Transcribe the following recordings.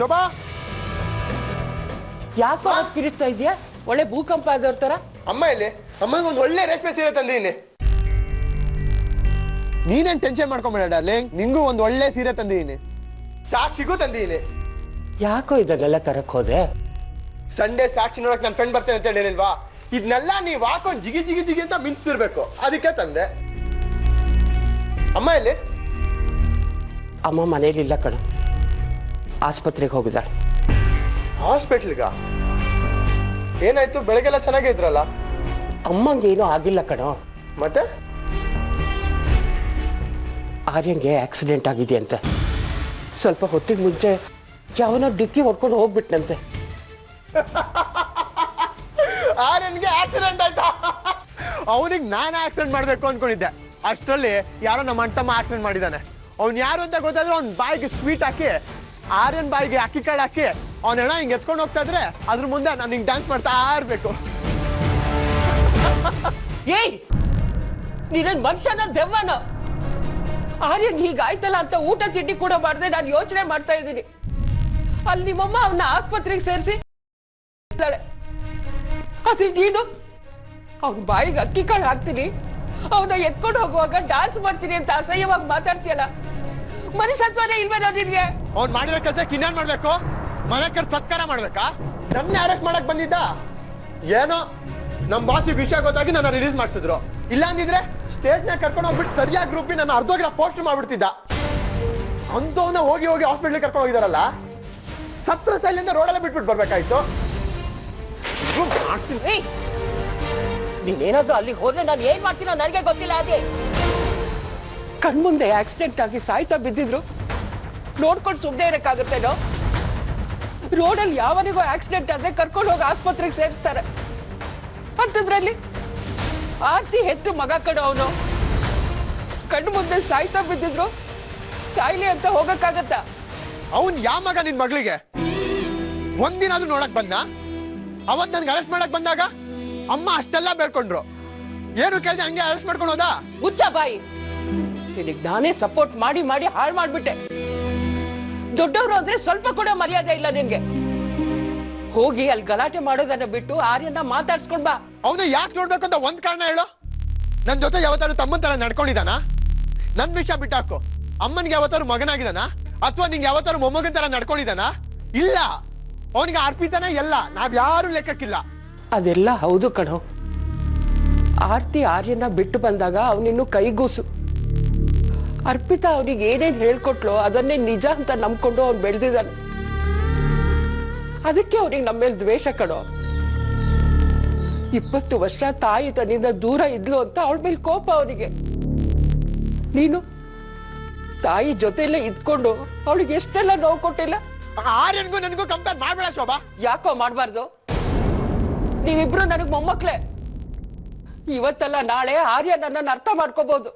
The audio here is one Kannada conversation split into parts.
ಶೋಭಾ ಯಾಕೋ ಕಿರಿಸ್ತಾ ಇದೆಯಾ? ಒಳ್ಳೆ ಭೂಕಂಪ ಆದವ್ರ ತರ. ಅಮ್ಮ ಇಲ್ಲಿ ಅಮ್ಮನಿಗೆ ಒಂದು ಒಳ್ಳೆ ರೇಷ್ಮೆ ಸೀರೆ ತಂದಿದ್ದೀನಿ. ನೀನೇನ್ ಟೆನ್ಷನ್ ಮಾಡ್ಕೊಂಬೇಡ ಡಾರ್ಲಿಂಗ್, ನಿಂಗೂ ಒಂದು ಒಳ್ಳೆ ಸೀರೆ ತಂದಿದ್ದೀನಿ, ಸಾಕ್ಷಿಗೂ ತಂದಿದ್ದೀನಿ. ಯಾಕೋ ಇದನ್ನೆಲ್ಲ ತರಕ್ ಹೋದೆ? ಸಂಡೇ ಸಾಕ್ಷಿ ನೋಡಕ್ ನನ್ನ ಫ್ರೆಂಡ್ ಬರ್ತೇನೆ ಅಂತ ಹೇಳಿಲ್ವಾ? ಇದನ್ನೆಲ್ಲ ನೀವು ಹಾಕೊಂಡು ಜಿಗಿ ಜಿಗಿ ಜಿಗಿ ಅಂತ ಮಿಂಚ್ತಿರ್ಬೇಕು, ಅದಕ್ಕೆ ತಂದೆ. ಅಮ್ಮ ಇಲ್ಲಿ? ಅಮ್ಮ ಮನೇಲಿಲ್ಲ ಕಣ, ಆಸ್ಪತ್ರೆಗೆ ಹೋಗಿದ್ದಾಳೆ. ಹಾಸ್ಪಿಟ್ಲ್ಗ? ಏನಾಯ್ತು? ಬೆಳಗ್ಗೆಲ್ಲ ಚೆನ್ನಾಗೇ ಇದ್ರಲ್ಲ. ಅಮ್ಮಂಗೆ ಏನೂ ಆಗಿಲ್ಲ ಕಣೋ. ಮತ್ತೆ ಆರ್ಯಂಗೆ ಆಕ್ಸಿಡೆಂಟ್ ಆಗಿದೆಯಂತೆ. ಸ್ವಲ್ಪ ಹೊತ್ತಿಗೆ ಮುಂಚೆ ಯಾವನೋ ಡಿಕ್ಕಿ ಹೊಡ್ಕೊಂಡು ಹೋಗ್ಬಿಟ್ನಂತೆ. ಆರ್ಯನ್ಗೆ ಆಕ್ಸಿಡೆಂಟ್ ಆಯ್ತಾ? ಅವನಿಗೆ ನಾನು ಆಕ್ಸಿಡೆಂಟ್ ಮಾಡ್ಬೇಕು ಅನ್ಕೊಂಡಿದ್ದೆ, ಅಷ್ಟರಲ್ಲಿ ಯಾರೋ ನಮ್ಮ ಅಣ್ಣಮ್ಮ ಆಕ್ಸಿಡೆಂಟ್ ಮಾಡಿದ್ದಾನೆ. ಅವ್ನು ಯಾರು ಅಂತ ಗೊತ್ತಾದ್ರೆ ಅವ್ನ ಬಾಯಿಗೆ ಸ್ವೀಟ್ ಹಾಕಿ, ಆರ್ಯನ್ ಬಾಯಿಗೆ ಅಕ್ಕಿ ಕಾಳು ಹಾಕಿ ಅವನ ಹೆಣ ಹಿಂಗೆ ಎತ್ಕೊಂಡು ಹೋಗ್ತಾ ಇದ್ರೆ ಅದ್ರ ಮುಂದೆ ನಾನು ಹಿಂಗೆ ಡ್ಯಾನ್ಸ್ ಮಾಡ್ತಾ ಇರ್ಬೇಕು. ಏಯ್, ನೀನೇನ್ ಮನುಷ್ಯನ ದೆವ್ವನ? ಆರ್ಯನ್ ಹೀಗಾಯ್ತಲ್ಲ ಅಂತ ಊಟ ತಿಂಡಿ ಕೂಡ ಮಾಡದೆ ನಾನು ಯೋಚನೆ ಮಾಡ್ತಾ ಇದ್ದೀನಿ. ಅಲ್ಲಿ ನಿಮ್ಮಮ್ಮ ಅವನ್ನ ಆಸ್ಪತ್ರೆಗೆ ಸೇರಿಸಿ ಆದ್ರೆ ನೀನು ಅವನ ಬಾಯಿಗೆ ಅಕ್ಕಿ ಕಾಳು ಹಾಕ್ತೀನಿ, ಅವನ್ನ ಎತ್ಕೊಂಡು ಹೋಗುವಾಗ ಡ್ಯಾನ್ಸ್ ಮಾಡ್ತೀನಿ ಅಂತ ಅಸಹ್ಯವಾಗಿ ಮಾತಾಡ್ತೀಯಲ್ಲ. ಮನುಷ್ಯತ್ವನೇ ಇಲ್ವೇನೋ ನಿನ್ಗೆ? ಅವ್ನು ಮಾಡಿರೋ ಕೆಲಸಕ್ಕೆ ಇನ್ನೇನ್ ಮಾಡ್ಬೇಕು? ಮನೆ ಕಡೆ ಸತ್ಕಾರ ಮಾಡ್ಬೇಕಾ? ನನ್ನ ಅರೆಸ್ಟ್ ಮಾಡಕ್ ಬಂದಿದ್ದ? ಏನೋ ನಮ್ಮ ಬಾಸಿಗೆ ವಿಷಯ ಗೊತ್ತಾಗಿ ನನ್ನ ರಿಲೀಸ್ ಮಾಡಿಸಿದ್ರು. ಇಲ್ಲ ಅಂದಿದ್ರೆ ಸ್ಟೇಜ್ನ ಕರ್ಕೊಂಡು ಹೋಗ್ಬಿಟ್ಟು ಸರಿಯಾಗಿ ಗ್ರೂಪಿ ನನ್ನ ಅರ್ಧೋಗಿರ ಪೋಸ್ಟ್ ಮಾಡ್ಬಿಡ್ತಿದ್ದ. ಅಂತವನ್ನ ಹೋಗಿ ಹೋಗಿ ಹಾಸ್ಪಿಟ್ಲಿಗೆ ಕರ್ಕೊಂಡು ಹೋಗಿದಾರಲ್ಲ, ಸತ್ರ ಸೈಲಿಂದ ರೋಡಲ್ಲೇ ಬಿಟ್ಬಿಟ್ಟು ಬರ್ಬೇಕಾಯ್ತು. ನೀನೇನಾದ್ರೂ ಅಲ್ಲಿಗೆ ಹೋದ್ರೆ ನಾನು ಏನ್ ಮಾಡ್ತೀನೋ ನನಗೆ ಗೊತ್ತಿಲ್ಲ. ಅದೇ ಕಣ್ಮುಂದೆ ಆಕ್ಸಿಡೆಂಟ್ ಆಗಿ ಸಾಯ್ತಾ ಬಿದ್ದಿದ್ರು ನೋಡ್ಕೊಂಡು ಸುಮ್ಮನೆ ಇರಕ್ಕಾಗುತ್ತೇನೋ? ರೋಡಲ್ಲಿ ಯಾವನಿಗೂ ಆಕ್ಸಿಡೆಂಟ್ ಆದ್ರೆ ಕರ್ಕೊಂಡು ಹೋಗಿ ಆಸ್ಪತ್ರೆಗೆ ಸೇರಿಸ್ತಾರೆ. ಅಂತದ್ರಲ್ಲಿ ಆರ್ತಿ ಹೆತ್ತು ಮಗ ಕಣೋ ಅವನು. ಕಣ್ಣು ಮುಂದೆ ಸಾಯ್ತಾ ಬಿದ್ದಿದ್ರು ಸಾಯ್ಲಿ ಅಂತ ಹೋಗಕ್ಕಾಗತ್ತಾ? ಅವನ್ ಯಾವ ಮಗ ನಿನ್ ಮಗಳಿಗೆ? ಒಂದಿನ ಅದು ನೋಡಕ್ ಬಂದ? ಅವತ್ ನನ್ಗೆ ಅರೆಸ್ಟ್ ಮಾಡಕ್ ಬಂದಾಗ ಅಮ್ಮ ಅಷ್ಟೆಲ್ಲ ಬೇಡ್ಕೊಂಡ್ರು, ಏನು ಕೇಳ್ದೆ ಹಂಗೆ ಅರೆಸ್ಟ್ ಮಾಡ್ಕೊಂಡು ಹೋದ? ಹುಚ್ಚ ಬಾಯಿ, ನಿನಗೆ ನಾನೇ ಸಪೋರ್ಟ್ ಮಾಡಿ ಮಾಡಿ ಹಾಳು ಮಾಡ್ಬಿಟ್ಟೆ. ದೊಡ್ಡವರು ಅಂದ್ರೆ ಸ್ವಲ್ಪ ಕೂಡ ಮರ್ಯಾದೆ ಇಲ್ಲ ನಿನ್ಗೆ. ಹೋಗಿ ಅಲ್ಲಿ ಗಲಾಟೆ ಮಾಡೋದನ್ನ ಬಿಟ್ಟು ಆರ್ಯನ ಮಾತಾಡ್ಸ್ಕೊಂಡ್ ಬಾ. ಅವನು ಯಾಕೆ ನೋಡ್ಬೇಕು ಅಂತ ಒಂದ್ ಕಾರಣ ಹೇಳು. ನನ್ ಜೊತೆ ಯಾವತ್ತಾರು ತಮ್ಮನ್ ತರ ನಡ್ಕೊಂಡಿದಾನ? ನನ್ ವಿಷಯ ಬಿಟ್ಟಾಕು. ಅಮ್ಮನ್ಗೆ ಯಾವತ್ತಾರು ಮಗನಾಗಿದಾನ ಅಥವಾ ನಿಂಗೆ ಯಾವತ್ತಾರು ಮೊಮ್ಮಗನ್ ತರ ನಡ್ಕೊಂಡಿದಾನ? ಇಲ್ಲ. ಅವನಿಗೆ ಅರ್ಪಿತಾನೆ ಎಲ್ಲ, ನಾವ್ ಯಾರು ಲೆಕ್ಕಕ್ಕಿಲ್ಲ. ಅದೆಲ್ಲ ಹೌದು ಕಣೋ. ಆರ್ತಿ ಆರ್ಯನ ಬಿಟ್ಟು ಬಂದಾಗ ಅವನಿನ್ನು ಕೈಗೂಸು. ಅರ್ಪಿತಾ ಅವನಿಗೆ ಏನೇನ್ ಹೇಳ್ಕೊಟ್ಲು ಅದನ್ನೇ ನಿಜ ಅಂತ ನಂಬ್ಕೊಂಡು ಅವ್ನು ಬೆಳೆದಿದ್ದಾನೆ. ಅದಕ್ಕೆ ಅವನಿಗೆ ನಮ್ಮ ಮೇಲೆ ದ್ವೇಷ ಕಣೋ. 20 ವರ್ಷ ತಾಯಿ ತನ್ನಿಂದ ದೂರ ಇದ್ಲು ಅಂತ ಅವಳ ಮೇಲೆ ಕೋಪ ಅವನಿಗೆ. ನೀನು ತಾಯಿ ಜೊತೆಯಲ್ಲೇ ಇದ್ಕೊಂಡು ಅವಳಿಗೆ ಎಷ್ಟೆಲ್ಲ ನೋವು ಕೊಟ್ಟಿಲ್ಲ. ಆರ್ಯನ್ಗೂ ನನಗೂ ಕಂಪೇರ್ ಮಾಡ್ಬೇಡ ಶೋಭಾ. ಯಾಕೋ ಮಾಡ್ಬಾರ್ದು? ನೀವಿಬ್ರು ನನಗ್ ಮೊಮ್ಮಕ್ಳೆ. ಇವತ್ತಲ್ಲ ನಾಳೆ ಆರ್ಯ ನನ್ನನ್ನು ಅರ್ಥ ಮಾಡ್ಕೋಬಹುದು,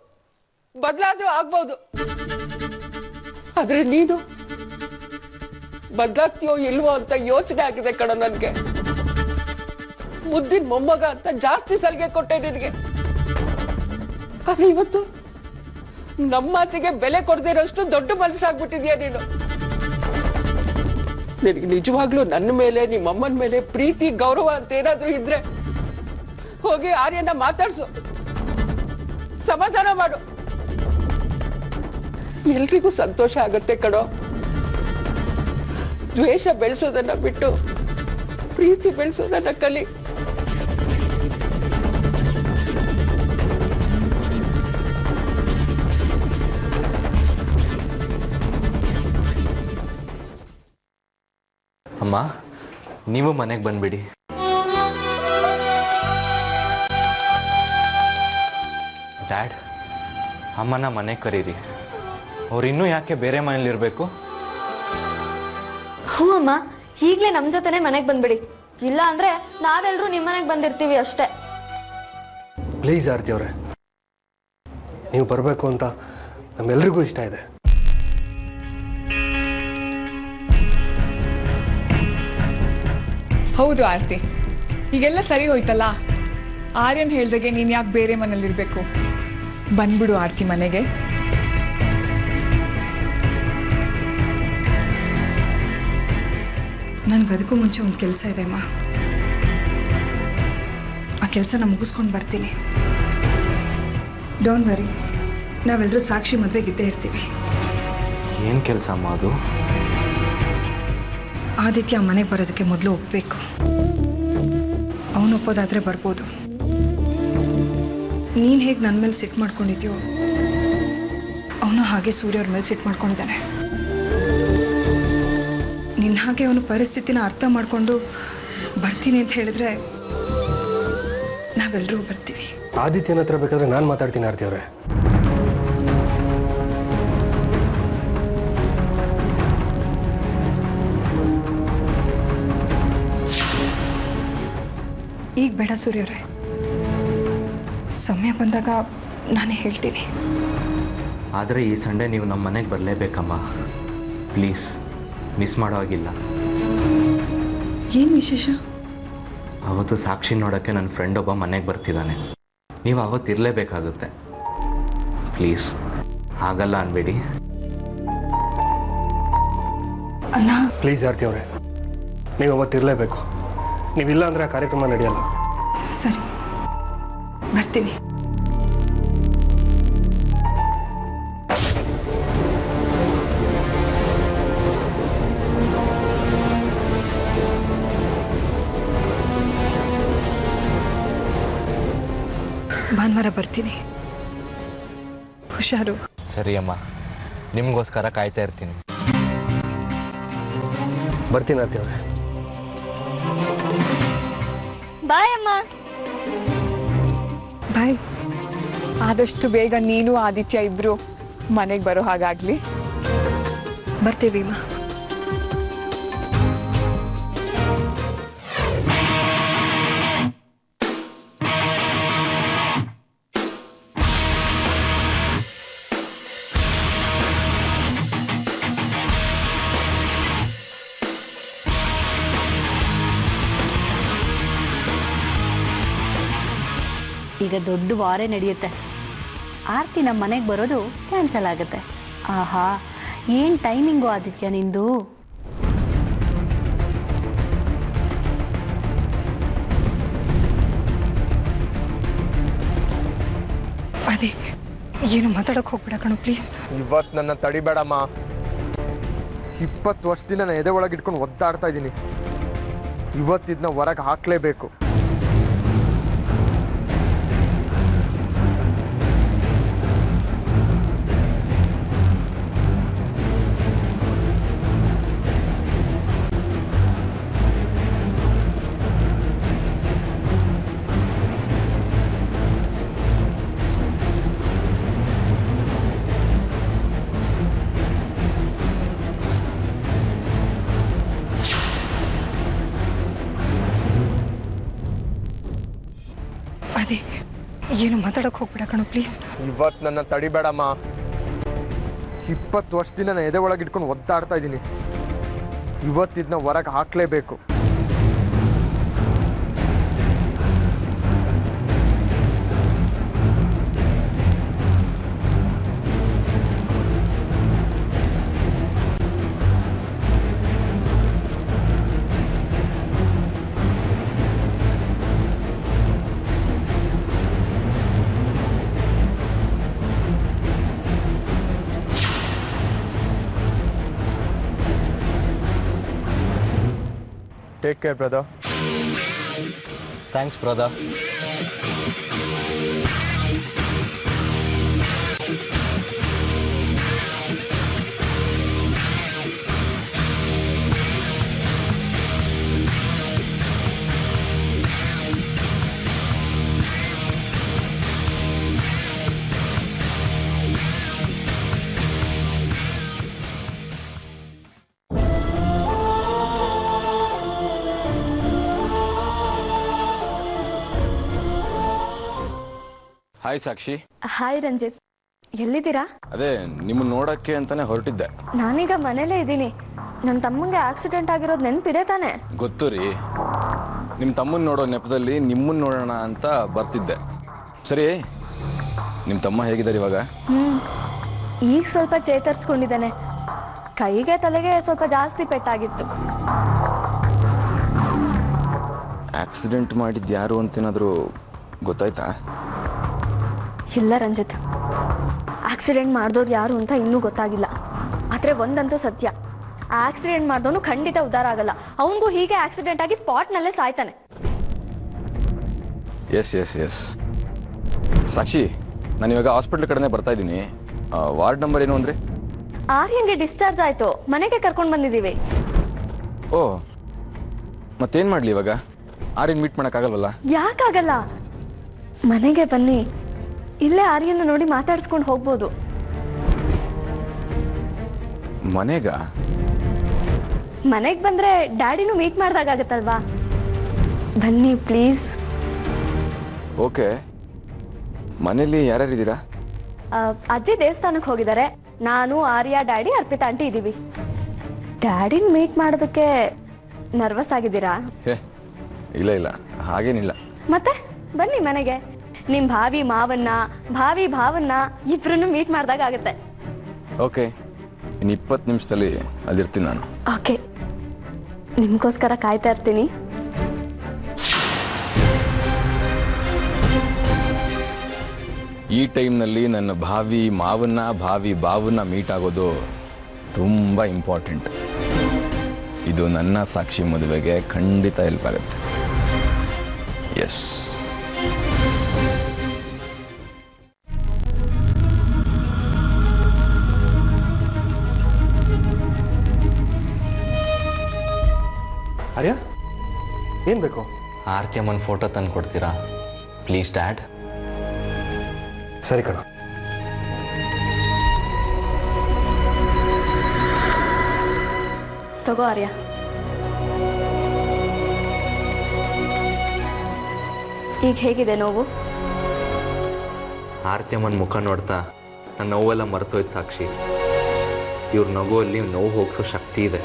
ಬದಲಾದ್ರೂ ಆಗ್ಬಹುದು. ಆದ್ರೆ ನೀನು ಬದಲಾಗ್ತೀಯೋ ಇಲ್ವೋ ಅಂತ ಯೋಚನೆ ಆಗಿದೆ ಕಣ ನನ್ಗೆ. ಮುದ್ದಿನ ಮೊಮ್ಮಗ ಅಂತ ಜಾಸ್ತಿ ಸಲಿಗೆ ಕೊಟ್ಟೆ ನಿನಗೆ. ಆದ್ರೆ ಇವತ್ತು ನಮ್ಮ ಮಾತಿಗೆ ಬೆಲೆ ಕೊಡದಿರೋಷ್ಟು ದೊಡ್ಡ ಮನುಷ್ಯ ಆಗ್ಬಿಟ್ಟಿದ್ಯಾ ನೀನು. ನಿನಗೆ ನಿಜವಾಗ್ಲೂ ನನ್ನ ಮೇಲೆ ನಿಮ್ಮಮ್ಮನ ಮೇಲೆ ಪ್ರೀತಿ ಗೌರವ ಅಂತ ಏನಾದ್ರೂ ಇದ್ರೆ ಹೋಗಿ ಆರ್ಯನ ಮಾತಾಡ್ಸು, ಸಮಾಧಾನ ಮಾಡು. ಎಲ್ರಿಗೂ ಸಂತೋಷ ಆಗುತ್ತೆ ಕಣೋ. ದ್ವೇಷ ಬೆಳೆಸೋದನ್ನ ಬಿಟ್ಟು ಪ್ರೀತಿ ಬೆಳೆಸೋದನ್ನ ಕಲಿ. ಅಮ್ಮ, ನೀವು ಮನೆಗೆ ಬಂದ್ಬಿಡಿ. ಡ್ಯಾಡ್, ಅಮ್ಮನ ಮನೆಗೆ ಕರೀರಿ. ಅವ್ರು ಇನ್ನೂ ಯಾಕೆ ಬೇರೆ ಮನೇಲಿರಬೇಕು? ಹ್ಞೂ ಅಮ್ಮ, ಈಗಲೇ ನಮ್ಮ ಜೊತೆನೇ ಮನೆಗೆ ಬಂದ್ಬಿಡಿ. ಇಲ್ಲ ಅಂದರೆ ನಾವೆಲ್ಲರೂ ನಿಮ್ಮ ಮನೆಗೆ ಬಂದಿರ್ತೀವಿ ಅಷ್ಟೇ. ಪ್ಲೀಸ್ ಆರ್ತಿ ಅವರೇ, ನೀವು ಬರಬೇಕು ಅಂತ ನಮ್ಮೆಲ್ರಿಗೂ ಇಷ್ಟ ಇದೆ. ಹೌದು ಆರ್ತಿ, ಈಗೆಲ್ಲ ಸರಿ ಹೋಯ್ತಲ್ಲ. ಆರ್ಯನ್ ಹೇಳ್ದಾಗೆ ನೀನು ಯಾಕೆ ಬೇರೆ ಮನೇಲಿರಬೇಕು? ಬಂದ್ಬಿಡು ಆರ್ತಿ ಮನೆಗೆ. ನನಗದಕ್ಕೂ ಮುಂಚೆ ಒಂದು ಕೆಲಸ ಇದೆ ಅಮ್ಮ. ಆ ಕೆಲಸನ ಮುಗಿಸ್ಕೊಂಡು ಬರ್ತೀನಿ. ಡೋಂಟ್ ವರಿ, ನಾವೆಲ್ಲರೂ ಸಾಕ್ಷಿ ಮದುವೆಗಿದ್ದೇ ಇರ್ತೀವಿ. ಏನು ಕೆಲಸ ಅಮ್ಮ ಅದು? ಆದಿತ್ಯ ಮನೆಗೆ ಬರೋದಕ್ಕೆ ಮೊದಲು ಒಪ್ಪಬೇಕು. ಅವನು ಒಪ್ಪೋದಾದರೆ ಬರ್ಬೋದು. ನೀನು ಹೇಗೆ ನನ್ನ ಮೇಲೆ ಸಿಟ್ಟು ಮಾಡ್ಕೊಂಡಿದ್ಯೋ ಅವನು ಹಾಗೆ ಸೂರ್ಯವ್ರ ಮೇಲೆ ಸಿಟ್ಟು ಮಾಡ್ಕೊಂಡಿದ್ದಾನೆ. ನಿನ್ನ ಹಾಗೆ ಅವನು ಪರಿಸ್ಥಿತಿನ ಅರ್ಥ ಮಾಡಿಕೊಂಡು ಬರ್ತೀನಿ ಅಂತ ಹೇಳಿದ್ರೆ ನಾವೆಲ್ಲರೂ ಬರ್ತೀವಿ. ಆದಿತ್ಯನ ಹತ್ರ ಬೇಕಾದ್ರೆ ನಾನು ಮಾತಾಡ್ತೀನಿ ಆರ್ತಿ ಅವರೇ. ಈಗ ಬೇಡ ಸೂರ್ಯವ್ರೆ, ಸಮಯ ಬಂದಾಗ ನಾನೇ ಹೇಳ್ತೀನಿ. ಆದರೆ ಈ ಸಂಡೇ ನೀವು ನಮ್ಮ ಮನೆಗೆ ಬರಲೇಬೇಕಮ್ಮ. ಪ್ಲೀಸ್ ಮಿಸ್ ಮಾಡೋ ಹಾಗಿಲ್ಲ. ಏನು ವಿಶೇಷ? ಅವತ್ತು ಸಾಕ್ಷಿ ನೋಡೋಕ್ಕೆ ನನ್ನ ಫ್ರೆಂಡ್ ಒಬ್ಬ ಮನೆಗೆ ಬರ್ತಿದ್ದಾನೆ. ನೀವು ಅವತ್ತು ಇರಲೇಬೇಕಾಗುತ್ತೆ. ಪ್ಲೀಸ್ ಹಾಗಲ್ಲ ಅನ್ಬೇಡಿ. ಅಲ್ಲ ಪ್ಲೀಸ್ ಆರ್ತಿ ಅವರೇ, ನೀವು ಅವತ್ತಿರಲೇಬೇಕು. ನೀವಿಲ್ಲ ಅಂದರೆ ಆ ಕಾರ್ಯಕ್ರಮ ನಡೆಯಲ್ಲ. ಸರಿ, ಬರ್ತೀನಿ. ಭಾನುವಾರ ಬರ್ತೀನಿ. ಹುಷಾರು. ಸರಿ ಅಮ್ಮ, ನಿಮಗೋಸ್ಕರ ಕಾಯ್ತಾ ಇರ್ತೀನಿ. ಬರ್ತೀನಿ ಆರ್ತಿ ಅವರೇ. ಬಾಯ್ ಅಮ್ಮ. ಬಾಯ್. ಆದಷ್ಟು ಬೇಗ ನೀನು ಆದಿತ್ಯ ಇಬ್ರು ಮನೆಗೆ ಬರೋ ಹಾಗಾಗ್ಲಿ. ಬರ್ತೀವಿ ಅಮ್ಮ. ಈಗ ದೊಡ್ಡ ವಾರೇ ನಡೆಯುತ್ತೆ. ಆರ್ತಿ ನಮ್ಮ ಮನೆಗೆ ಬರೋದು ಕ್ಯಾನ್ಸಲ್ ಆಗುತ್ತೆ. ಆಹಾ, ಏನು ಟೈಮಿಂಗು ಆದಿತ್ಯ ನಿಂದು. ಅದೇ ಏನು ಮಾತಾಡೋಕೆ ಹೋಗ್ಬೇಡ ಕಣೋ ಪ್ಲೀಸ್. ಇವತ್ತು ನನ್ನ ತಡಿಬೇಡಮ್ಮ. 20 ವರ್ಷದಿಂದ ನಾನು ಎದೆ ಒಳಗೆ ಇಟ್ಕೊಂಡು ಒದ್ದಾಡ್ತಾ ಇದ್ದೀನಿ. ಇವತ್ತಿದ್ನ ಹೊರಗೆ ಹಾಕಲೇಬೇಕು. ಅದೇ ಏನು ಮಾತಾಡೋಕೆ ಹೋಗ್ಬೇಡ ಕಣೋ ಪ್ಲೀಸ್. ಇವತ್ತು ನನ್ನ ತಡಿಬೇಡಮ್ಮ. 20 ವರ್ಷದಿಂದ ನಾನು ಎದೆ ಒಳಗೆ ಇಟ್ಕೊಂಡು ಒದ್ದಾಡ್ತಾ ಇದ್ದೀನಿ. ಇವತ್ತಿದ್ನ ಹೊರಗೆ ಹಾಕಲೇಬೇಕು. Take care, brother. Thanks brother. Hi Sakshi. Hi Ranjit, ಎಲ್ಲಿದ್ದೀರಾ? ಅದೇ ನಿಮ್ಮನ್ನ ನೋಡಕ್ಕೆ ಅಂತಾನೆ ಹೊರಟಿದ್ದೆ. ನಾನೀಗ ಮನೇಲೇ ಇದ್ದೀನಿ. ನನ್ನ ತಮ್ಮಂಗೆ ಆಕ್ಸಿಡೆಂಟ್ ಆಗಿರೋದು ನೆನಪಿದೆ ತಾನೆ? ಗೊತ್ತು ರೀ. ನಿಮ್ಮ ತಮ್ಮನ ನೋಡೋ ನೆಪದಲ್ಲಿ ನಿಮ್ಮನ್ನ ನೋಡೋಣ ಅಂತ ಬರ್ತಿದ್ದೆ. ಸರಿ, ನಿಮ್ಮ ತಮ್ಮ ಹೇಗಿದ್ದಾರೆ ಇವಾಗ? ಈಗ ಸ್ವಲ್ಪ ಚೇತರಿಸ್ಕೊಂಡಿದ್ದಾನೆ. ಕೈಗೆ ತಲೆಗೆ ಸ್ವಲ್ಪ ಜಾಸ್ತಿ ಪೆಟ್ಟಾಗಿತ್ತು. ಆಕ್ಸಿಡೆಂಟ್ ಮಾಡಿದ್ದು ಯಾರು ಅಂತೇನಾದರೂ ಗೊತ್ತಾಯ್ತಾ? ಇಲ್ಲ ರಂಜಿತ್, ಆಕ್ಸಿಡೆಂಟ್ ಮಾಡಿದವ್ರು ಯಾರು ಅಂತ ಇನ್ನೂ ಗೊತ್ತಾಗಿಲ್ಲ. ಆದರೆ ಒಂದಂತೂ ಸತ್ಯ, ಆಕ್ಸಿಡೆಂಟ್ ಮಾಡಿದವನು ಖಂಡಿತ ಉದ್ಧಾರ ಆಗಲ್ಲ. ಅವನಿಗೂ ಹೀಗೆ ಆಕ್ಸಿಡೆಂಟ್ ಆಗಿ ಸ್ಪಾಟ್ನಲ್ಲೇ ಸಾಯ್ತಾನೆ. ಎಸ್ ಎಸ್ ಎಸ್ ಸಾಕ್ಷಿ, ನಾನು ಇವಾಗ ಹಾಸ್ಪಿಟ್ಲ್ ಕಡೆನೇ ಬರ್ತಾ ಇದ್ದೀನಿ. ವಾರ್ಡ್ ನಂಬರ್ ಏನು ಅಂದರೆ? ಆರ್ಯನ್ಗೆ ಡಿಸ್ಚಾರ್ಜ್ ಆಯಿತು, ಮನೆಗೆ ಕರ್ಕೊಂಡು ಬಂದಿದ್ದೀವಿ. ಓ, ಮತ್ತೇನು ಮಾಡಲಿ ಇವಾಗ? ಆರ್ಯನ್ ಮೀಟ್ ಮಾಡೋಕ್ಕಾಗಲ್ವಲ್ಲ? ಯಾಕಾಗಲ್ಲ, ಮನೆಗೆ ಬನ್ನಿ, ಇಲ್ಲೇ ಆರ್ಯನ್ನ ನೋಡಿ ಮಾತಾಡ್ಸ್ಕೊಂಡು ಹೋಗ್ಬೋದು. ಮನೆಗೆ ಬಂದರೆ ಡ್ಯಾಡಿನೂ ಮೀಟ್ ಮಾಡ್ದಾಗತ್ತಲ್ವಾ? ಬನ್ನಿ ಪ್ಲೀಸ್. ಓಕೆ, ಮನೇಲಿ ಯಾರ್ಯಾರಿದ್ದೀರಾ? ಅಜ್ಜಿ ದೇವಸ್ಥಾನಕ್ಕೆ ಹೋಗಿದ್ದಾರೆ. ನಾನು, ಆರ್ಯ, ಡ್ಯಾಡಿ, ಅರ್ಪಿತಾ ಆಂಟಿ ಇದ್ದೀವಿ. ಡ್ಯಾಡಿನ ಮೀಟ್ ಮಾಡೋದಕ್ಕೆ ನರ್ವಸ್ ಆಗಿದ್ದೀರಾ? ಇಲ್ಲ ಇಲ್ಲ, ಹಾಗೇನಿಲ್ಲ. ಮತ್ತೆ ಬನ್ನಿ ಮನೆಗೆ. ನಿಮ್ಮ ಭಾವಿ ಮಾವನ್ನ, ಭಾವಿ ಭಾವನ್ನ ಇಬ್ಬರನ್ನು ಮೀಟ್ ಮಾಡಿದಾಗ ಆಗುತ್ತೆ. ಓಕೆ, ಇನ್ನು 20 ನಿಮಿಷದಲ್ಲಿ ಅಲ್ಲಿರ್ತೀನಿ ನಾನು. ಓಕೆ, ನಿಮಗೋಸ್ಕರ ಕಾಯ್ತಾ ಇರ್ತೀನಿ. ಈ ಟೈಮ್ನಲ್ಲಿ ನನ್ನ ಭಾವಿ ಮಾವನ್ನ, ಭಾವಿ ಬಾವನ್ನ ಮೀಟ್ ಆಗೋದು ತುಂಬ ಇಂಪಾರ್ಟೆಂಟ್. ಇದು ನನ್ನ ಸಾಕ್ಷಿ ಮದುವೆಗೆ ಖಂಡಿತ ಹೆಲ್ಪ್ ಆಗುತ್ತೆ. ಎಸ್, ಆರ್ಯ, ಏನು ಬೇಕು? ಆರ್ತಿ ಅಮ್ಮನ ಫೋಟೋ ತಂದು ಕೊಡ್ತೀರಾ ಪ್ಲೀಸ್ ಡ್ಯಾಡ್? ಸರಿ ಕಣ. ತಗೋ ಆರ್ಯ. ಈಗ ಹೇಗಿದೆ ನೋವು? ಆರ್ತಿ ಅಮ್ಮನ ಮುಖ ನೋಡ್ತಾ ನನ್ನ ನೋವೆಲ್ಲ ಮರೆತೋಯ್ತು ಸಾಕ್ಷಿ. ಇವ್ರ ನಗುವಲ್ಲಿ ನೋವು ಹೋಗಿಸೋ ಶಕ್ತಿ ಇದೆ.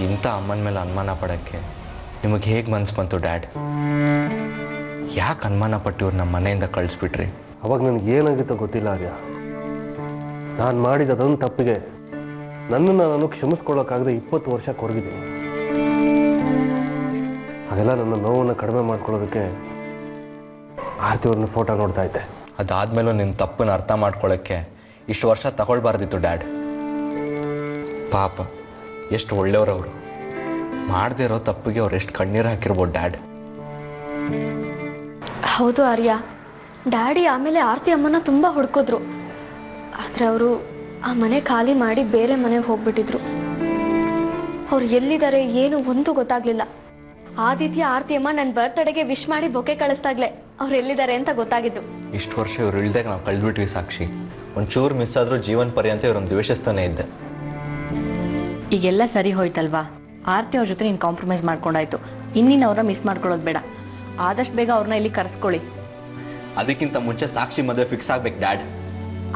ಇಂಥ ಅಮ್ಮನ ಮೇಲೆ ಅನುಮಾನ ಪಡೋಕ್ಕೆ ನಿಮಗೆ ಹೇಗೆ ಮನ್ಸು ಬಂತು ಡ್ಯಾಡ್? ಯಾಕೆ ಅನುಮಾನ ಪಟ್ಟು ಇವ್ರು ನಮ್ಮ ಮನೆಯಿಂದ ಕಳಿಸ್ಬಿಟ್ರಿ? ಅವಾಗ ನನಗೆ ಏನಾಗುತ್ತೋ ಗೊತ್ತಿಲ್ಲ ಆರ್ಯ. ನಾನು ಮಾಡಿದ ಅದೊಂದು ತಪ್ಪಿಗೆ ನನ್ನನ್ನು ನಾನು ಕ್ಷಮಿಸ್ಕೊಳ್ಳೋಕ್ಕಾಗದೆ 20 ವರ್ಷ ಕೊರಗಿದ್ದೀನಿ. ಹಾಗೆಲ್ಲ ನನ್ನ ನೋವನ್ನು ಕಡಿಮೆ ಮಾಡ್ಕೊಳ್ಳೋದಕ್ಕೆ ಆರ್ತಿ ಅವ್ರನ್ನ ಫೋಟೋ ನೋಡ್ತಾ ಇದ್ದೆ. ಅದಾದಮೇಲೂ ನಿನ್ನ ತಪ್ಪನ್ನು ಅರ್ಥ ಮಾಡ್ಕೊಳ್ಳೋಕ್ಕೆ ಇಷ್ಟು ವರ್ಷ ತಗೊಳ್ಬಾರ್ದಿತ್ತು ಡ್ಯಾಡ್. ಪಾಪ ಎಷ್ಟು ಒಳ್ಳೆಯವ್ರವರು. ಮಾಡದೇ ಇರೋ ತಪ್ಪಿಗೆ ಅವ್ರು ಎಷ್ಟು ಕಣ್ಣೀರು ಹಾಕಿರ್ಬೋದು ಡ್ಯಾಡ್. ಹೌದು ಆರ್ಯ, ಡ್ಯಾಡಿ ಆಮೇಲೆ ಆರ್ತಿ ಅಮ್ಮನ ತುಂಬ ಹುಡ್ಕೋದ್ರು. ಆದರೆ ಅವರು ಆ ಮನೆ ಖಾಲಿ ಮಾಡಿ ಬೇರೆ ಮನೆಗೆ ಹೋಗ್ಬಿಟ್ಟಿದ್ರು. ಅವ್ರು ಎಲ್ಲಿದ್ದಾರೆ ಏನು ಒಂದು ಗೊತ್ತಾಗ್ಲಿಲ್ಲ. ಆದಿತ್ಯ ಆರ್ತಿ ಅಮ್ಮ ನನ್ನ ಬರ್ತ್ಡೇಗೆ ವಿಶ್ ಮಾಡಿ ಬೊಕ್ಕೆ ಕಳಿಸ್ದಾಗ್ಲೇ ಅವ್ರು ಎಲ್ಲಿದ್ದಾರೆ ಅಂತ ಗೊತ್ತಾಗಿದ್ದು. ಇಷ್ಟು ವರ್ಷ ಇವ್ರು ಇಳ್ದಾಗ ನಾವು ಕಳೆದ್ಬಿಟ್ವಿ ಸಾಕ್ಷಿ. ಒಂಚೂರು ಮಿಸ್ ಆದರೂ ಜೀವನ ಪರ್ಯಂತ ಇವ್ರನ್ನ ದ್ವೇಷಿಸ್ತಾನೆ ಇದ್ದೆ. ಈಗೆಲ್ಲ ಸರಿ ಹೋಯ್ತಲ್ವಾ? ಆರ್ತಿ ಅವ್ರ ಜೊತೆ ನೀನು ಕಾಂಪ್ರಮೈಸ್ ಮಾಡ್ಕೊಂಡಾಯ್ತು. ಇನ್ನಿನ ಅವ್ರನ್ನ ಮಿಸ್ ಮಾಡ್ಕೊಳ್ಳೋದು ಬೇಡ. ಆದಷ್ಟು ಬೇಗ ಅವ್ರನ್ನ ಇಲ್ಲಿ ಕರೆಸ್ಕೊಳ್ಳಿ. ಅದಕ್ಕಿಂತ ಮುಂಚೆ ಸಾಕ್ಷಿ ಮದುವೆ ಫಿಕ್ಸ್ ಆಗ್ಬೇಕು ಡ್ಯಾಡ್.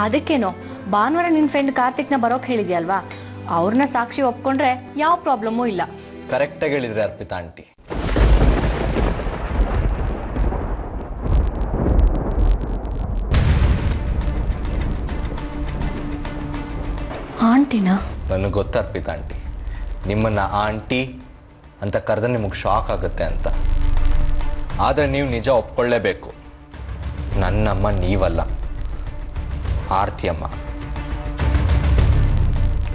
ಅದಕ್ಕೇನೋ ಭಾನುವಾರ ನಿನ್ನ ಫ್ರೆಂಡ್ ಕಾರ್ತಿಕ್ನ ಬರೋಕೆ ಹೇಳಿದ್ಯಲ್ವಾ? ಅವ್ರನ್ನ ಸಾಕ್ಷಿ ಒಪ್ಕೊಂಡ್ರೆ ಯಾವ ಪ್ರಾಬ್ಲಮ್ಮೂ ಇಲ್ಲ. ಕರೆಕ್ಟಾಗಿ ಹೇಳಿದ್ರಿ ಅರ್ಪಿತಾ ಆಂಟಿ. ಆಂಟಿನಾ? ನನಗೆ ಗೊತ್ತು ಅರ್ಪಿತಾ ಆಂಟಿ, ನಿಮ್ಮನ್ನು ಆಂಟಿ ಅಂತ ಕರೆದ್ರೆ ನಿಮಗೆ ಶಾಕ್ ಆಗುತ್ತೆ ಅಂತ. ಆದರೆ ನೀವು ನಿಜ ಒಪ್ಕೊಳ್ಳೇಬೇಕು. ನನ್ನಮ್ಮ ನೀವಲ್ಲ, ಆರ್ತಿ ಅಮ್ಮ.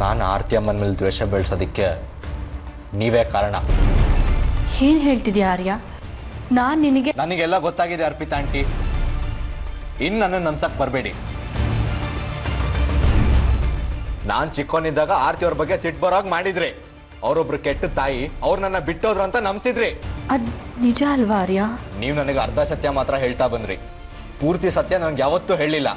ನಾನು ಆರ್ತಿ ಅಮ್ಮನ ಮೇಲೆ ದ್ವೇಷ ಬೆಳೆಸೋದಕ್ಕೆ ನೀವೇ ಕಾರಣ. ಏನು ಹೇಳ್ತಿದ್ಯಾ ಆರ್ಯ? ನನಗೆಲ್ಲ ಗೊತ್ತಾಗಿದೆ ಅರ್ಪಿತಾ ಆಂಟಿ. ಇನ್ನು ನನ್ನನ್ನು ನಂಬ್ಸಕ್ಕೆ ಬರಬೇಡಿ. ನಾನು ಚಿಕ್ಕವನಿದ್ದಾಗ ಆರ್ತಿ ಅವ್ರ ಬಗ್ಗೆ ಸಿಟ್ಟು ಬರೋಗಿ ಮಾಡಿದ್ರಿ. ಅವರೊಬ್ರು ಕೆಟ್ಟ ತಾಯಿ, ಅವ್ರು ನನ್ನ ಬಿಟ್ಟೋದ್ರು ಅಂತ ನಂಬಿಸಿದ್ರಿ. ಅದು ನಿಜ ಅಲ್ವಾ ಆರ್ಯ? ನೀವು ನನಗೆ ಅರ್ಧ ಸತ್ಯ ಮಾತ್ರ ಹೇಳ್ತಾ ಬಂದ್ರಿ, ಪೂರ್ತಿ ಸತ್ಯ ನನಗೆ ಯಾವತ್ತೂ ಹೇಳಿಲ್ಲ.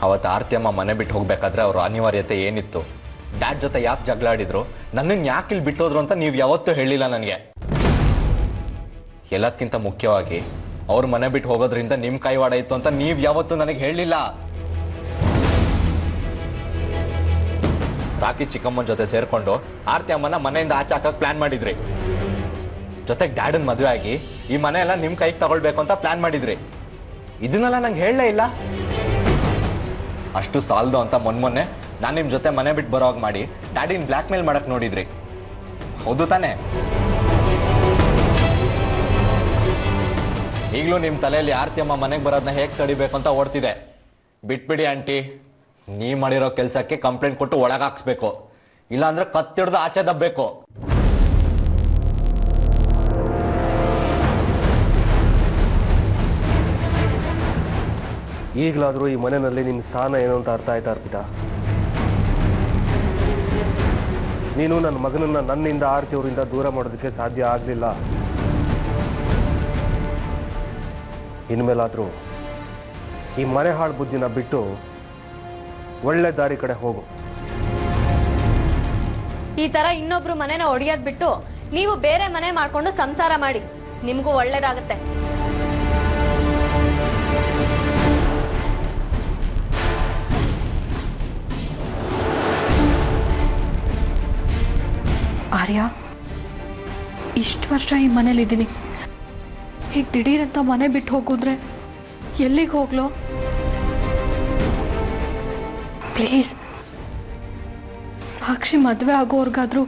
ಅವತ್ತು ಆರ್ತಿ ಅಮ್ಮ ಮನೆ ಬಿಟ್ಟು ಹೋಗ್ಬೇಕಾದ್ರೆ ಅವ್ರ ಅನಿವಾರ್ಯತೆ ಏನಿತ್ತು? ಡ್ಯಾಡ್ ಜೊತೆ ಯಾಕೆ ಜಗಳ ಆಡಿದ್ರು? ನನ್ನನ್ನು ಯಾಕೆ ಇಲ್ಲಿ ಬಿಟ್ಟೋದ್ರು ಅಂತ ನೀವು ಯಾವತ್ತೂ ಹೇಳಿಲ್ಲ ನನಗೆ. ಎಲ್ಲದಕ್ಕಿಂತ ಮುಖ್ಯವಾಗಿ ಅವ್ರ ಮನೆ ಬಿಟ್ಟು ಹೋಗೋದ್ರಿಂದ ನಿಮ್ಮ ಕೈವಾಡ ಇತ್ತು ಅಂತ ನೀವು ಯಾವತ್ತೂ ನನಗೆ ಹೇಳಿಲ್ಲ. ರಾಕಿ ಚಿಕ್ಕಮ್ಮನ ಜೊತೆ ಸೇರ್ಕೊಂಡು ಆರ್ತಿ ಅಮ್ಮನ ಮನೆಯಿಂದ ಆಚೆ ಹಾಕಕ್ಕೆ ಪ್ಲಾನ್ ಮಾಡಿದ್ರಿ. ಜೊತೆಗೆ ಡ್ಯಾಡನ್ ಮದುವೆ ಆಗಿ ಈ ಮನೆ ಎಲ್ಲ ನಿಮ್ಮ ಕೈಗೆ ತಗೊಳ್ಬೇಕು ಅಂತ ಪ್ಲಾನ್ ಮಾಡಿದ್ರಿ. ಇದನ್ನೆಲ್ಲ ನಂಗೆ ಹೇಳಲೇ ಇಲ್ಲ. ಅಷ್ಟು ಸಾಲದು ಅಂತ ಮೊನ್ನೆ ನಾನು ನಿಮ್ಮ ಜೊತೆ ಮನೆ ಬಿಟ್ಟು ಬರೋವಾಗ ಮಾಡಿ ಡ್ಯಾಡಿನ ಬ್ಲ್ಯಾಕ್ ಮೇಲ್ ಮಾಡಕ್ಕೆ ನೋಡಿದ್ರಿ, ಹೌದು ತಾನೇ? ಈಗಲೂ ನಿಮ್ಮ ತಲೆಯಲ್ಲಿ ಆರ್ತಿ ಅಮ್ಮ ಮನೆಗೆ ಬರೋದನ್ನ ಹೇಗೆ ತಡಿಬೇಕು ಅಂತ ಓಡ್ತಿದೆ. ಬಿಟ್ಬಿಡಿ ಆಂಟಿ, ನೀವು ಮಾಡಿರೋ ಕೆಲಸಕ್ಕೆ ಕಂಪ್ಲೇಂಟ್ ಕೊಟ್ಟು ಒಳಗೆ ಹಾಕ್ಸ್ಬೇಕು, ಇಲ್ಲಾಂದ್ರೆ ಕತ್ತಿಡ್ದು ಆಚೆ ದಬ್ಬಬೇಕು. ಈಗಲಾದರೂ ಈ ಮನೆಯಲ್ಲಿ ನಿನ್ನ ಸ್ಥಾನ ಏನು ಅಂತ ಅರ್ಥ ಆಯ್ತಾ ಅರ್ಪಿತಾ? ನೀನು ನನ್ನ ಮಗನನ್ನು ನನ್ನಿಂದ ಆರ್ತಿಯವರಿಂದ ದೂರ ಮಾಡೋದಕ್ಕೆ ಸಾಧ್ಯ ಆಗಲಿಲ್ಲ. ಇನ್ಮೇಲಾದರೂ ಈ ಮನೆ ಹಾಳು ಬುದ್ಧಿನ ಬಿಟ್ಟು ಒಳ್ಳೆ ದಾರಿ ಕಡೆ ಹೋಗು. ಈ ತರ ಇನ್ನೊಬ್ರು ಮನೆನ ಒಡೆಯೋದ್ ಬಿಟ್ಟು ನೀವು ಬೇರೆ ಮನೆ ಮಾಡ್ಕೊಂಡು ಸಂಸಾರ ಮಾಡಿ, ನಿಮಗೂ ಒಳ್ಳೇದಾಗತ್ತೆ. ಆರ್ಯ, ಇಷ್ಟು ವರ್ಷ ಈ ಮನೇಲಿದ್ದೀನಿ, ಹೀಗೆ ದಿಢೀರಂತ ಮನೆ ಬಿಟ್ಟು ಹೋಗಿದ್ರೆ ಎಲ್ಲಿಗೆ ಹೋಗ್ಲೋ? ಪ್ಲೀಸ್, ಸಾಕ್ಷಿ ಮದುವೆ ಆಗೋರ್ಗಾದ್ರೂ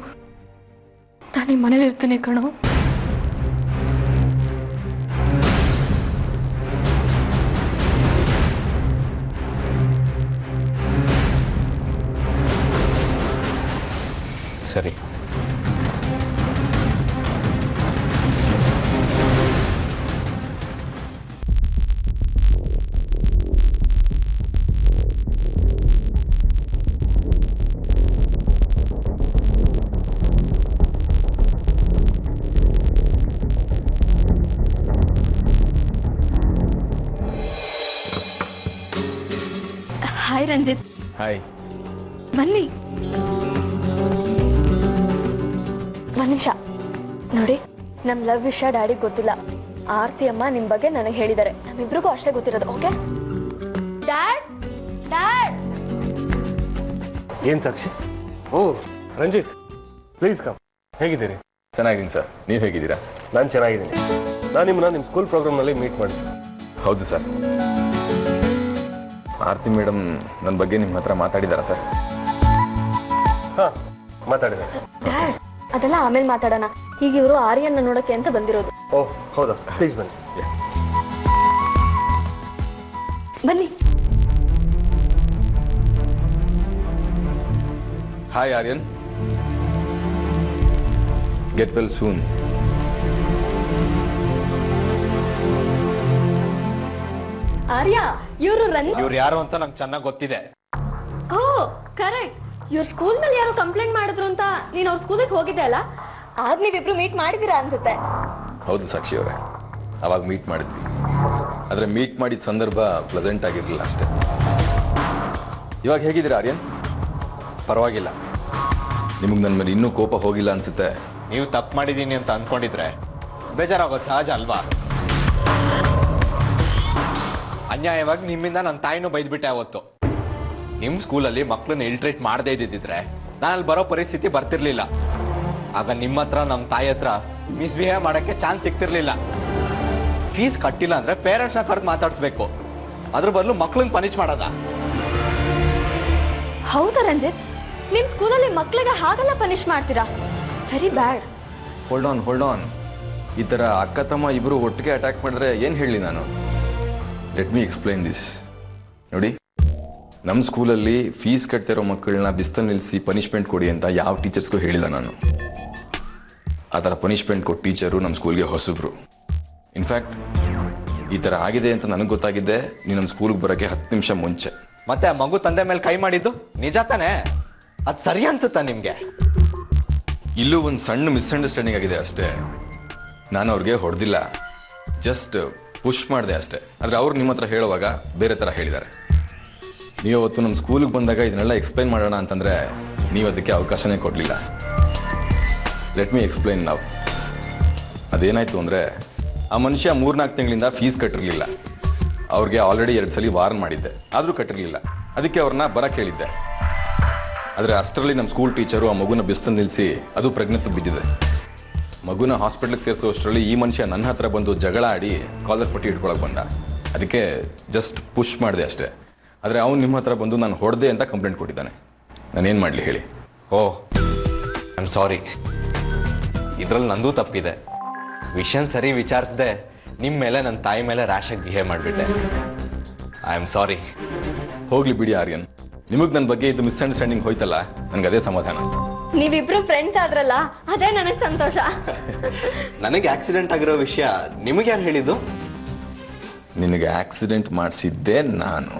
ನಾನು ಈ ಮನೇಲಿ ಇರ್ತೀನಿ ಕಣೋ. ಸರಿ, ಹಾಯ್ ರಂಜಿತ್. ಹಾಯ್. ಬನ್ನಿ. ಒಂದು ನಿಮಿಷ ನೋಡಿ, ನಮ್ಮ ಲವ್ ವಿಷಯ ಡ್ಯಾಡಿಗೆ ಗೊತ್ತಿಲ್ಲ. ಆರ್ತಿ ಅಮ್ಮ ನಿಮ್ಮ ಬಗ್ಗೆ ನನಗೆ ಹೇಳಿದ್ದಾರೆ. ನಮ್ಮಿಬ್ರಿಗೂ ಅಷ್ಟೇ ಗೊತ್ತಿರೋದು. Okay dad? ಡ್ಯಾಡ್ ಏನು ಸಾಕ್ಷಿ? ಓ ರಂಜಿತ್, ಪ್ಲೀಸ್ ಕಮ್. ಹೇಗಿದ್ದೀರಿ? ಚೆನ್ನಾಗಿದ್ದೀನಿ ಸರ್, ನೀವು ಹೇಗಿದ್ದೀರಾ? ನಾನು ಚೆನ್ನಾಗಿದ್ದೀನಿ. ನಾನು ನಿಮ್ಮನ್ನ ನಿಮ್ಮ ಸ್ಕೂಲ್ ಪ್ರೋಗ್ರಾಮ್ನಲ್ಲಿ ಮೀಟ್ ಮಾಡಿದ್ದೆ. ಹೌದು ಸರ್. ಆರ್ತಿ ಮೇಡಮ್ ನನ್ನ ಬಗ್ಗೆ ನಿಮ್ಮ ಹತ್ರ ಮಾತಾಡಿದಾರಾ ಸರ್? ಹಾಂ, ಮಾತಾಡಿದ್ದಾರೆ. ಡ್ಯಾಡ್, ಅದೆಲ್ಲ ಆಮೇಲೆ ಮಾತಾಡೋಣ. ಈಗ ಇವರು ಆರ್ಯನ್ನ ನೋಡೋಕೆ ಅಂತ ಬಂದಿರೋದು. ಓಹ್ ಹೌದಾ? ಪ್ಲೀಸ್ ಬನ್ನಿ. ಬನ್ನಿ. Hi Aryan, get well soon. Arya, ಇವರು ಇವ್ರು ಯಾರು ಅಂತ ನಂಗೆ ಚೆನ್ನಾಗಿ ಗೊತ್ತಿದೆ. ಓ ಕರೆಕ್ಟ್. ಇವ್ರ ಸ್ಕೂಲ್ ಮೇಲೆ ಯಾರೋ ಕಂಪ್ಲೇಂಟ್ ಮಾಡಿದ್ರು ಅಂತ ನೀನು ಅವ್ರ ಸ್ಕೂಲಿಗೆ ಹೋಗಿದ್ದೆ ಅಲ್ಲ? ಆಗ ನೀವಿಬ್ರು ಮೀಟ್ ಮಾಡಿದ್ದೀರಾ ಅನ್ಸುತ್ತೆ. ಹೌದು ಸಾಕ್ಷಿ ಅವರೇ, ಅವಾಗ ಮೀಟ್ ಮಾಡಿದ್ವಿ. ಆದರೆ ಮೀಟ್ ಮಾಡಿದ ಸಂದರ್ಭ ಪ್ಲೆಸೆಂಟ್ ಆಗಿರಲಿಲ್ಲ ಅಷ್ಟೇ. ಇವಾಗ ಹೇಗಿದ್ದೀರಾ ಆರ್ಯನ್? ಪರವಾಗಿಲ್ಲ. ನಿಮಗೆ ನನ್ನ ಮೇಲೆ ಇನ್ನೂ ಕೋಪ ಹೋಗಿಲ್ಲ ಅನ್ಸುತ್ತೆ. ನೀವು ತಪ್ಪು ಮಾಡಿದ್ದೀನಿ ಅಂತ ಅಂದ್ಕೊಂಡಿದ್ರೆ ಬೇಜಾರಾಗೋದು ಸಹಜ ಅಲ್ವಾ? ಅನ್ಯಾಯವಾಗಿ ನಿಮ್ಮಿಂದ ನನ್ನ ತಾಯಿನೂ ಬೈದ್ಬಿಟ್ಟೆ ಅವತ್ತು. ನಿಮ್ಮ ಸ್ಕೂಲಲ್ಲಿ ಮಕ್ಕಳನ್ನ ಇಲ್ಟ್ರೇಟ್ ಮಾಡದೇ ಇದ್ದಿದ್ರೆ ನಾನು ಅಲ್ಲಿ ಬರೋ ಪರಿಸ್ಥಿತಿ ಬರ್ತಿರ್ಲಿಲ್ಲ. ಆಗ ನಿಮ್ಮ ಹತ್ರ ನಮ್ಮ ತಾಯಿ ಹತ್ರ ಮಿಸ್ಬಿಹೇವ್ ಮಾಡೋಕ್ಕೆ ಚಾನ್ಸ್ ಸಿಗ್ತಿರ್ಲಿಲ್ಲ. ಫೀಸ್ ಕಟ್ಟಿಲ್ಲ ಅಂದರೆ ಪೇರೆಂಟ್ಸ್ನ ಕರೆದು ಮಾತಾಡಿಸ್ಬೇಕು, ಅದ್ರ ಬದಲು ಮಕ್ಳನ್ನ ಪನಿಷ್ ಮಾಡೋದ? ಹೌದಾ ರಂಜಿತ್? ನಿಮ್ಮ ಸ್ಕೂಲಲ್ಲಿ ಮಕ್ಕಳಿಗೆ ಹಾಗೆಲ್ಲ ಪನಿಷ್ ಮಾಡ್ತೀರಾ? Very bad. Hold on. ಈ ಥರ ಅಕ್ಕ ತಮ್ಮ ಇಬ್ಬರು ಒಟ್ಟಿಗೆ ಅಟ್ಯಾಕ್ ಮಾಡಿದ್ರೆ ಏನು ಹೇಳಲಿ ನಾನು? Let me explain this. ನೋಡಿ, ನಮ್ಮ ಸ್ಕೂಲಲ್ಲಿ ಫೀಸ್ ಕಟ್ತಿರೋ ಮಕ್ಕಳನ್ನ ಬಿಸ್ತಲ್ಲಿ ನಿಲ್ಲಿಸಿ ಪನಿಷ್ಮೆಂಟ್ ಕೊಡಿ ಅಂತ ಯಾವ ಟೀಚರ್ಸ್ಗೂ ಹೇಳಿಲ್ಲ ನಾನು. ಆ ಥರ ಪನಿಷ್ಮೆಂಟ್ ಕೊಟ್ಟು ಟೀಚರು ನಮ್ಮ ಸ್ಕೂಲ್ಗೆ ಹೊಸಬ್ರು. ಇನ್ಫ್ಯಾಕ್ಟ್ ಈ ಥರ ಆಗಿದೆ ಅಂತ ನನಗೆ ಗೊತ್ತಾಗಿದ್ದೆ ನೀವು ನಮ್ಮ ಸ್ಕೂಲ್ಗೆ ಬರೋಕ್ಕೆ 10 ನಿಮಿಷ ಮುಂಚೆ. ಮತ್ತೆ ಆ ಮಗು ತಂದೆ ಮೇಲೆ ಕೈ ಮಾಡಿದ್ದು ನಿಜ ತಾನೇ? ಅದು ಸರಿ ಅನ್ಸುತ್ತಾ ನಿಮಗೆ? ಇಲ್ಲೂ ಒಂದು ಸಣ್ಣ ಮಿಸ್ಅಂಡರ್ಸ್ಟ್ಯಾಂಡಿಂಗ್ ಆಗಿದೆ ಅಷ್ಟೇ. ನಾನು ಅವ್ರಿಗೆ ಹೊಡೆದಿಲ್ಲ, ಜಸ್ಟ್ ಪುಷ್ ಮಾಡಿದೆ ಅಷ್ಟೇ. ಆದರೆ ಅವ್ರು ನಿಮ್ಮ ಹತ್ರ ಹೇಳುವಾಗ ಬೇರೆ ಥರ ಹೇಳಿದ್ದಾರೆ. ನೀವು ಅವತ್ತು ನಮ್ಮ ಸ್ಕೂಲಿಗೆ ಬಂದಾಗ ಇದನ್ನೆಲ್ಲ ಎಕ್ಸ್ಪ್ಲೈನ್ ಮಾಡೋಣ ಅಂತಂದರೆ ನೀವು ಅದಕ್ಕೆ ಅವಕಾಶನೇ ಕೊಡಲಿಲ್ಲ. ಲೆಟ್ ಮೀ ಎಕ್ಸ್ಪ್ಲೈನ್ ನಾವು. ಅದೇನಾಯಿತು ಅಂದರೆ, ಆ ಮನುಷ್ಯ 3-4 ತಿಂಗಳಿಂದ ಫೀಸ್ ಕಟ್ಟಿರಲಿಲ್ಲ. ಅವ್ರಿಗೆ ಆಲ್ರೆಡಿ 2 ಸಲ ವಾರ್ನ್ ಮಾಡಿದ್ದೆ, ಆದರೂ ಕಟ್ಟಿರಲಿಲ್ಲ. ಅದಕ್ಕೆ ಅವ್ರನ್ನ ಬರೋಕ್ಕೆ ಹೇಳಿದ್ದೆ. ಆದರೆ ಅಷ್ಟರಲ್ಲಿ ನಮ್ಮ ಸ್ಕೂಲ್ ಟೀಚರು ಆ ಮಗುನ ಬಿಸ್ತಂದು ನಿಲ್ಲಿಸಿ ಅದು ಪ್ರಜ್ಞೆತ್ತು ಬಿದ್ದಿದೆ. ಮಗುನ ಹಾಸ್ಪಿಟ್ಲಿಗೆ ಸೇರಿಸೋ ಅಷ್ಟರಲ್ಲಿ ಈ ಮನುಷ್ಯ ನನ್ನ ಹತ್ರ ಬಂದು ಜಗಳ ಆಡಿ ಕಾಲರ್ ಪಟ್ಟಿ ಇಟ್ಕೊಳಕ್ಕೆ ಬಂದ. ಅದಕ್ಕೆ ಜಸ್ಟ್ ಪುಷ್ ಮಾಡಿದೆ ಅಷ್ಟೇ. ಆದರೆ ಅವ್ನು ನಿಮ್ಮ ಹತ್ರ ಬಂದು ನಾನು ಹೊಡೆದೆ ಅಂತ ಕಂಪ್ಲೇಂಟ್ ಕೊಟ್ಟಿದ್ದಾನೆ. ನಾನೇನು ಮಾಡಲಿ ಹೇಳಿ? ಓ ಐ ಆಮ್ ಸಾರಿ, ಇದರಲ್ಲಿ ನಂದು ತಪ್ಪಿದೆ. ವಿಷಯನ ಸರಿ ವಿಚಾರಿಸ್ದೆ ನಿಮ್ಮ ಮೇಲೆ ನನ್ನ ತಾಯಿ ಮೇಲೆ ರ್ಯಾಶಾಗಿ ಬಿಹೇವ್ ಮಾಡಿಬಿಟ್ಟೆ. I am sorry. ಹೋಗ್ಲಿ ಬಿಡಿ ಆರ್ಯನ್, ನಿಮಗೆ ನನ್ನ ಬಗ್ಗೆ ಇದು ಮಿಸ್ಅಂಡರ್ಸ್ಟ್ಯಾಂಡಿಂಗ್ ಹೋಯ್ತಲ್ಲ, ನನಗೆ ಅದೇ ಸಮಾಧಾನ. ನೀವಿಬ್ರು ಫ್ರೆಂಡ್ಸ್ ಆದ್ರಲ್ಲ, ಅದೇ ನನಗೆ ಸಂತೋಷ. ನನಗೆ ಆಕ್ಸಿಡೆಂಟ್ ಆಗಿರೋ ವಿಷಯ ನಿಮಗೆ ಯಾರು ಹೇಳಿದ್ದು? ನಿನಗೆ ಆಕ್ಸಿಡೆಂಟ್ ಮಾಡಿಸಿದ್ದೆ ನಾನು.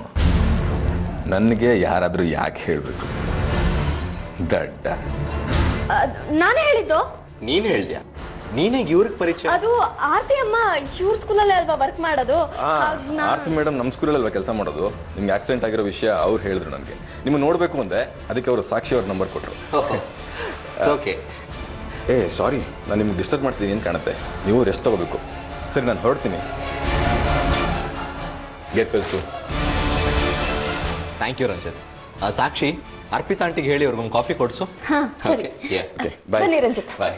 ನನಗೆ ಯಾರಾದರೂ ಯಾಕೆ ಹೇಳಬೇಕು? ದಡ್ಡ. ನಾನೇ ಹೇಳಿದ್ದು. ನೀನು ಹೇಳ್ದ್ಯಾ? ನೀನೇ ಇವ್ರಿಗೆ ಪರಿಚಯ? ಅದು ಆರ್ತಿ ಅಮ್ಮ ಇವ್ರ ಸ್ಕೂಲಲ್ಲೇ ಅಲ್ವಾ ವರ್ಕ್ ಮಾಡೋದು. ಆರ್ತಿ ಮೇಡಮ್ ನಮ್ಮ ಸ್ಕೂಲಲ್ವಾ ಕೆಲಸ ಮಾಡೋದು. ನಿಮ್ಗೆ ಆಕ್ಸಿಡೆಂಟ್ ಆಗಿರೋ ವಿಷಯ ಅವ್ರು ಹೇಳಿದ್ರು ನನಗೆ. ನಿಮ್ಗೆ ನೋಡಬೇಕು ಅಂದೆ, ಅದಕ್ಕೆ ಅವರು ಸಾಕ್ಷಿ ಅವ್ರ ನಂಬರ್ ಕೊಟ್ಟರು. ಓಕೆ. ಸಾರಿ, ನಾನು ನಿಮ್ಗೆ ಡಿಸ್ಟರ್ಬ್ ಮಾಡ್ತೀನಿ ಏನು ಕಾಣುತ್ತೆ. ನೀವು ರೆಸ್ಟ್ ತಗೋಬೇಕು. ಸರಿ, ನಾನು ಹೊರಡ್ತೀನಿ. ಗೆಟ್ ಕಳಿಸು. Thank you Ranjit. ಸಾಕ್ಷಿ, ಅರ್ಪಿತಾ ಆಂಟಿಗೆ ಹೇಳಿ ಅವ್ರಿಗೊಂದು ಕಾಫಿ ಕೊಡಿಸು. ಹಾಂ ಸರಿ. Okay, bye. ಬನ್ನಿ ರಂಜಿತ್. ಬಾಯ್.